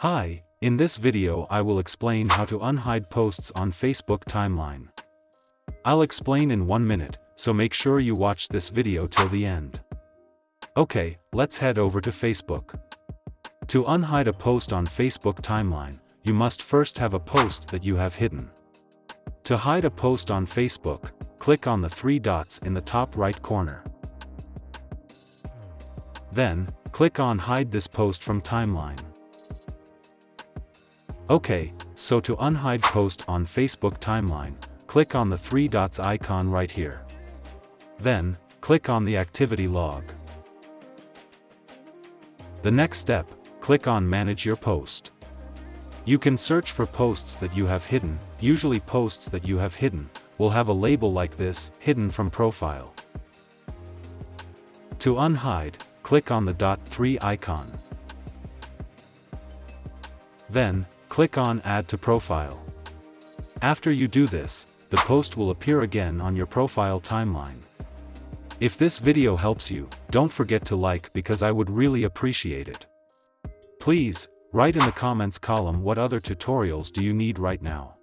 Hi, in this video I will explain how to unhide posts on Facebook timeline. I'll explain in 1 minute, so make sure you watch this video till the end. Okay, let's head over to Facebook. To unhide a post on Facebook timeline, you must first have a post that you have hidden. To hide a post on Facebook, click on the 3 dots in the top right corner. Then, click on Hide this post from timeline. Okay, so to unhide post on Facebook timeline, click on the 3 dots icon right here. Then, click on the activity log. The next step, click on Manage your post. You can search for posts that you have hidden. Usually posts that you have hidden will have a label like this, Hidden from Profile. To unhide, click on the dot 3 icon. Then, click on Add to Profile. After you do this, the post will appear again on your profile timeline. If this video helps you, don't forget to like because I would really appreciate it. Please, write in the comments column what other tutorials do you need right now.